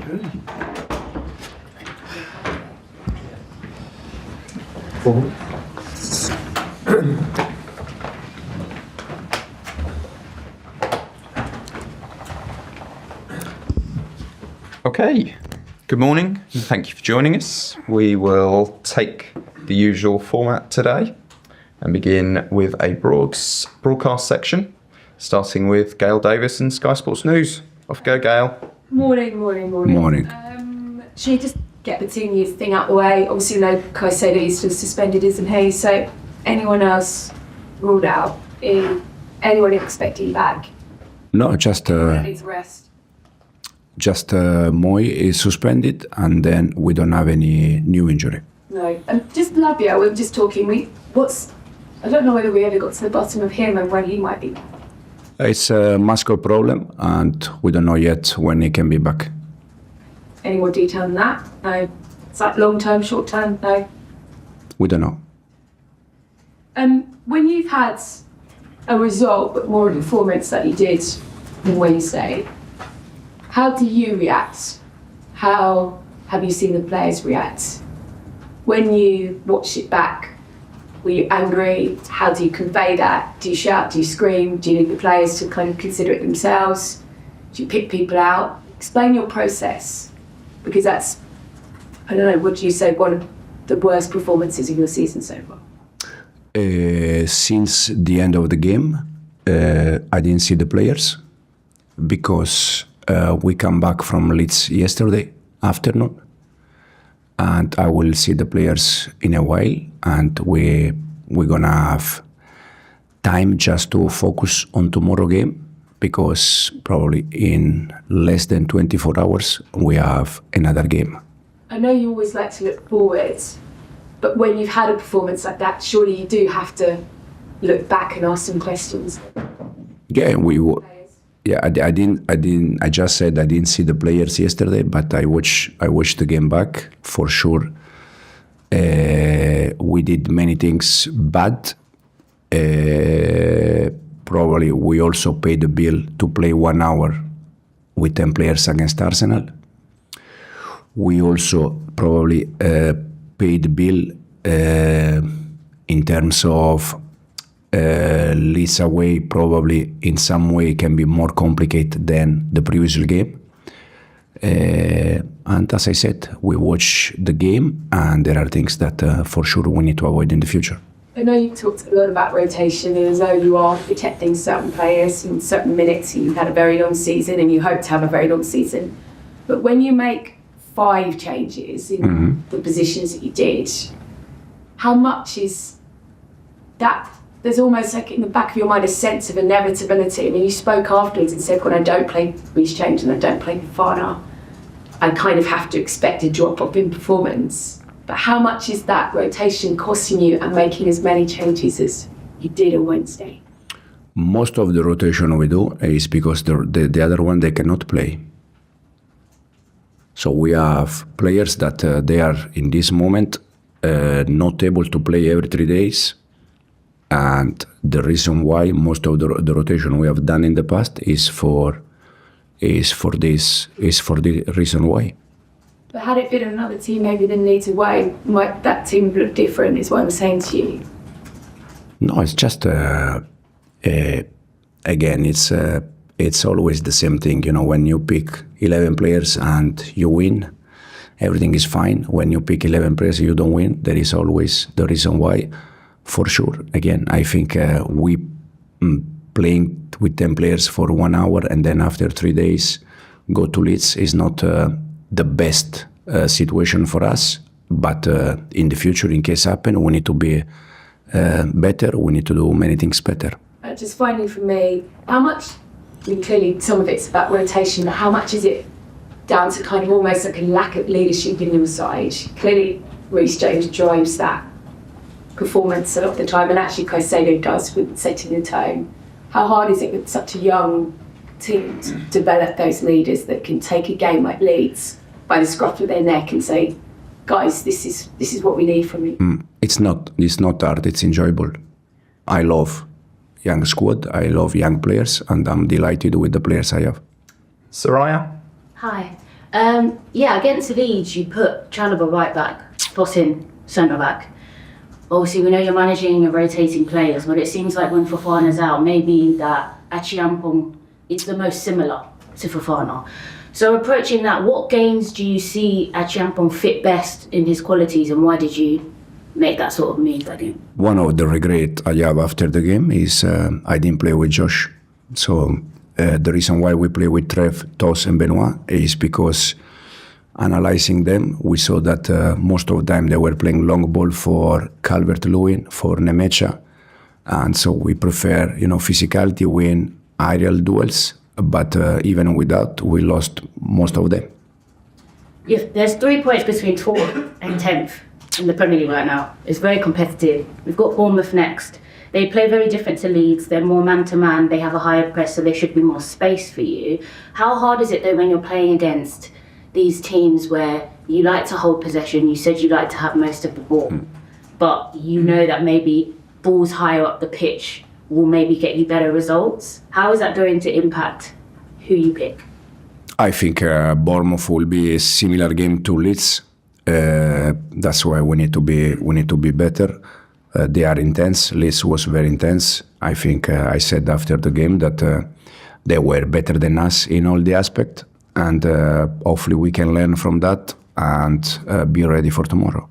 Okay, good morning. Thank you for joining us. We will take the usual format today and begin with a broadcast section, starting with Gail Davis and Sky Sports News. Off you go, Gail. Morning. Should we just get the 2 news thing out the way? Obviously, no, Caicedo is still suspended, isn't he? So, anyone else ruled out? Anyone expecting back? No, just Rest. Moy is suspended, and then we don't have any new injury. No, and just Labia. We were just talking. I don't know whether we ever got to the bottom of him and when he might be. It's a muscle problem, and we don't know yet when he can be back. Any more detail than that? No. Is that long term, short term? No. We don't know. When you've had a result, but more a performance that you did on Wednesday, how do you react? How have you seen the players react? When you watch it back, were you angry? How do you convey that? Do you shout? Do you scream? Do you need the players to kind of consider it themselves? Do you pick people out? Explain your process, because that's, I don't know, would you say one of the worst performances of your season so far? Since the end of the game, I didn't see the players because we come back from Leeds yesterday afternoon, and I will see the players in a while, and we're gonna have time just to focus on tomorrow game, because probably in less than 24 hours we have another game. I know you always like to look forward, but when you've had a performance like that, surely you do have to look back and ask some questions. Yeah, I just said I didn't see the players yesterday, but I watched the game back for sure. We did many things bad. Probably we also paid the bill to play 1 hour with 10 players against Arsenal. We also probably paid the bill in terms of Leeds away, probably in some way can be more complicated than the previous game. And as I said, we watch the game, and there are things that for sure we need to avoid in the future. I know you talked a lot about rotation, and as though you are protecting certain players in certain minutes, and you've had a very long season and you hope to have a very long season. But when you make 5 changes in the positions that you did, how much is that? There's almost like in the back of your mind a sense of inevitability. I mean, you spoke afterwards and said, when I don't play Reece James and I don't play Fofana, I kind of have to expect a drop-off in performance. But how much is that rotation costing you and making as many changes as you did on Wednesday? Most of the rotation we do is because the other one, they cannot play. So we have players that they are in this moment not able to play every 3 days. And the reason why most of the rotation we have done in the past is for the reason why. But had it been another team, maybe the Leeds away, might that team look different? Is what I'm saying to you. No, it's just again, it's always the same thing. You know, when you pick 11 players and you win, everything is fine. When you pick 11 players and you don't win, there is always the reason why. For sure. Again, I think we playing with 10 players for 1 hour and then after 3 days go to Leeds is not the best situation for us. But in the future, in case happen, we need to be better. We need to do many things better. Just finally for me, how much, I mean, clearly some of it's about rotation, but how much is it down to kind of almost like a lack of leadership in your side? Clearly, Reece James drives that performance a lot of the time, and actually Caicedo does with setting the tone. How hard is it with such a young team to develop those leaders that can take a game like Leeds by the scruff of their neck and say, guys, this is what we need from you? It's not hard, it's enjoyable. I love young squad, I love young players, and I'm delighted with the players I have. Soraya? Hi. Yeah, against Leeds, you put Chalobah right back, Tosin centre back. Obviously, we know you're managing and rotating players, but it seems like when Fofana's out, maybe that Achiampong is the most similar to Fofana. So approaching that, what games do you see Achiampong fit best in his qualities, and why did you make that sort of move? One of the regret I have after the game is I didn't play with Josh. So the reason why we play with Trev, Tos and Benoit is because analyzing them, we saw that most of the time they were playing long ball for Calvert-Lewin, for Nemecha. And so we prefer, physicality, win aerial duels. But even with that, we lost most of them. Yeah, there's 3 points between 4th and 10th in the Premier League right now. It's very competitive. We've got Bournemouth next. They play very different to Leeds. They're more man-to-man. They have a higher press, so there should be more space for you. How hard is it, though, when you're playing against these teams where you like to hold possession? You said you like to have most of the ball, but you know that maybe balls higher up the pitch will maybe get you better results. How is that going to impact who you pick? I think Bournemouth will be a similar game to Leeds. That's why we need to be better. They are intense. Leeds was very intense. I think I said after the game that they were better than us in all the aspects, and hopefully we can learn from that and be ready for tomorrow.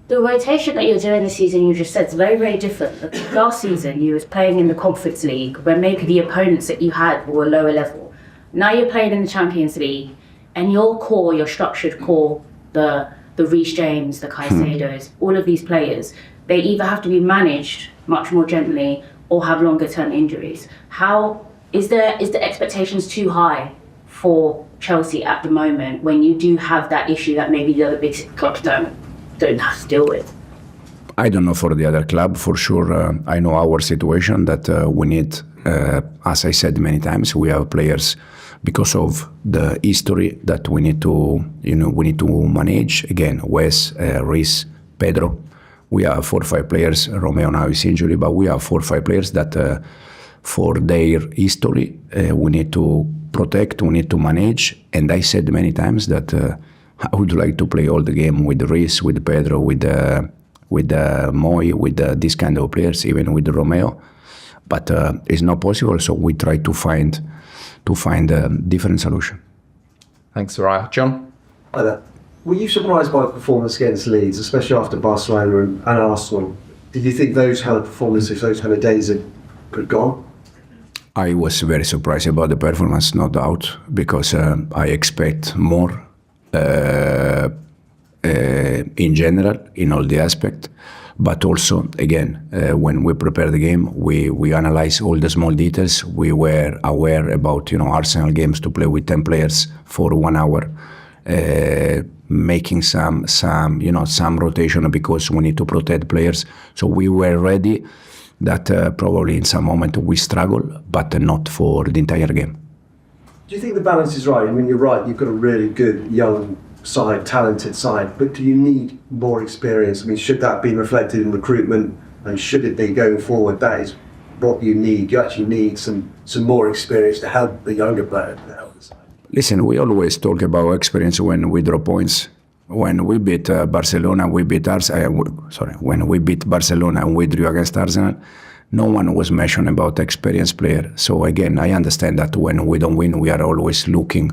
The rotation that you're doing this season, you just said, is very, very different. Last season, you was playing in the Conference League, where maybe the opponents that you had were lower level. Now you're playing in the Champions League, and your core, your structured core, the Reece James, the Caicedos, all of these players, they either have to be managed much more gently or have longer-term injuries. How is the expectations too high for Chelsea at the moment when you do have that issue that maybe the other big clubs don't have to deal with? I don't know for the other club. For sure, I know our situation that we need, as I said many times, we have players because of the history that we need to manage. Again, Wes, Reece, Pedro. We have 4 or 5 players. Romeo now is injured, but we have 4 or 5 players that, for their history, we need to protect, we need to manage. And I said many times that I would like to play all the game with Reece, with Pedro, with Moy, with this kind of players, even with Romeo. But it's not possible, so we try to find a different solution. Thanks, Soraya. John? Hi there. Were you surprised by the performance against Leeds, especially after Barcelona and Arsenal? Did you think those kind of performances, those kind of days had gone? I was very surprised about the performance, no doubt, because I expect more in general, in all the aspects. But also, again, when we prepare the game, we analyze all the small details. We were aware about Arsenal games to play with 10 players for 1 hour, making some rotation because we need to protect players. So we were ready. That probably in some moment we struggle, but not for the entire game. Do you think the balance is right? I mean, you're right, you've got a really good young side, talented side, but do you need more experience? I mean, should that be reflected in recruitment, and should it be going forward? That is what you need. You actually need some more experience to help the younger players. Listen, we always talk about experience when we draw points. When we beat Barcelona, when we beat Barcelona and we drew against Arsenal, no one was mentioning about experienced player. So again, I understand that when we don't win, we are always looking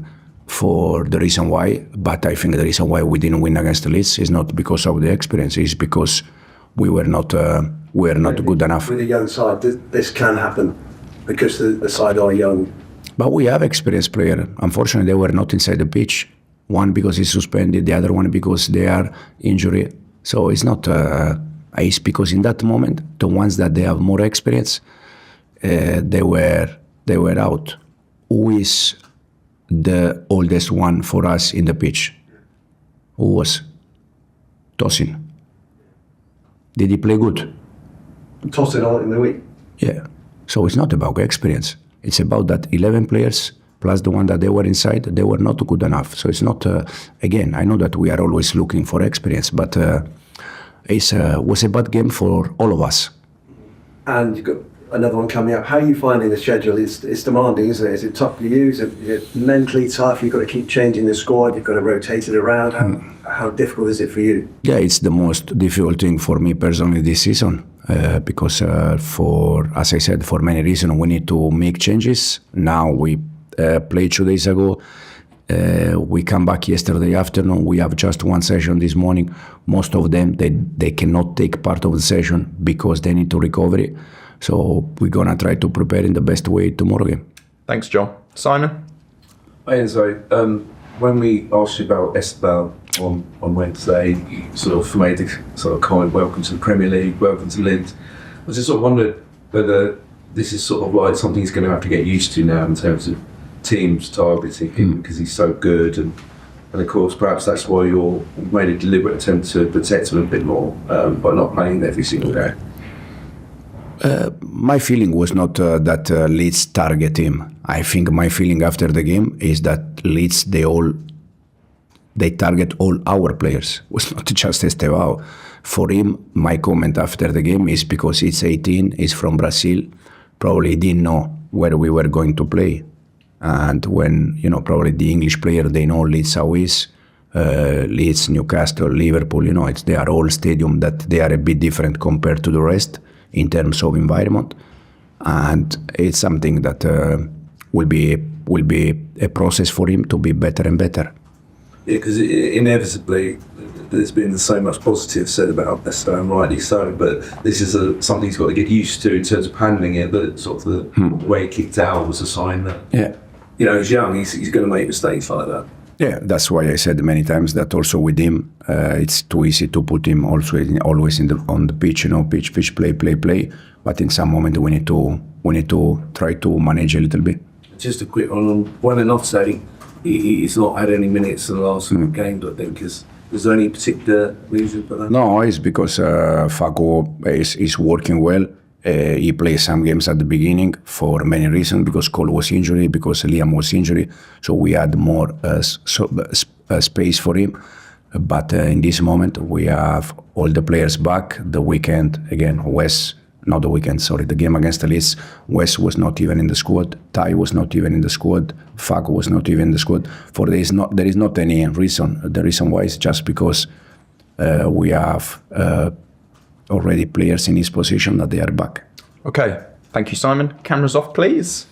for the reason why. But I think the reason why we didn't win against the Leeds is not because of the experience, it's because we were not good enough. With a young side, this can happen because the side are young. But we have experienced players. Unfortunately, they were not inside the pitch. One because he's suspended, the other one because they are injured. So it's not. It's because in that moment, the ones that they have more experience, they were out. Who is the oldest one for us in the pitch? Who was? Tosin. Did he play good? Tosin on in the week. Yeah. So it's not about experience. It's about that 11 players plus the one that they were inside, they were not good enough. So it's not, again, I know that we are always looking for experience, but it was a bad game for all of us. And you've got another one coming up. How are you finding the schedule? It's demanding, isn't it? Is it tough for you? Is it mentally tough? You've got to keep changing the squad. You've got to rotate it around. How difficult is it for you? Yeah, it's the most difficult thing for me personally this season because as I said, for many reasons, we need to make changes. Now we played 2 days ago. We come back yesterday afternoon. We have just one session this morning. Most of them, they cannot take part of the session because they need to recover it. So we're going to try to prepare in the best way tomorrow game. Thanks, John. Simon? Hi, Enzo. When we asked you about Esteban on Wednesday, you sort of made the sort of comment, welcome to the Premier League, welcome to Lid. I just sort of wondered whether this is sort of like something he's going to have to get used to now in terms of teams targeting him because he's so good, and of course perhaps that's why you made a deliberate attempt to protect him a bit more by not playing every single day. My feeling was not that Leeds target him. I think my feeling after the game is that Leeds they target all our players. It was not just Estevao. For him, my comment after the game is because it's 18, he's from Brazil, probably didn't know where we were going to play. And when, probably the English player, they know Leeds how is, Leeds, Newcastle, Liverpool, they are all stadium that they are a bit different compared to the rest in terms of environment. And it's something that will be a process for him to be better and better. Yeah, because inevitably there's been so much positive said about Esteban, and rightly so, but this is something he's got to get used to in terms of handling it, but sort of the way he kicked out was a sign that, he's young, he's going to make mistakes like that. Yeah, that's why I said many times that also with him, it's too easy to put him also always on the pitch, pitch, play. But in some moment we need to try to manage a little bit. Just a quick one on when and offsetting. He's not had any minutes in the last games, I think. Is there any particular reason for that? No, it's because Faco is working well. He played some games at the beginning for many reasons, because Cole was injured, because Liam was injured, so we had more space for him. But in this moment, we have all the players back. The weekend, again, the game against the Leeds, Wes was not even in the squad, Ty was not even in the squad, Faco was not even in the squad. There is not any reason. The reason why is just because we have already players in his position that they are back. Okay, thank you, Simon. Cameras off, please.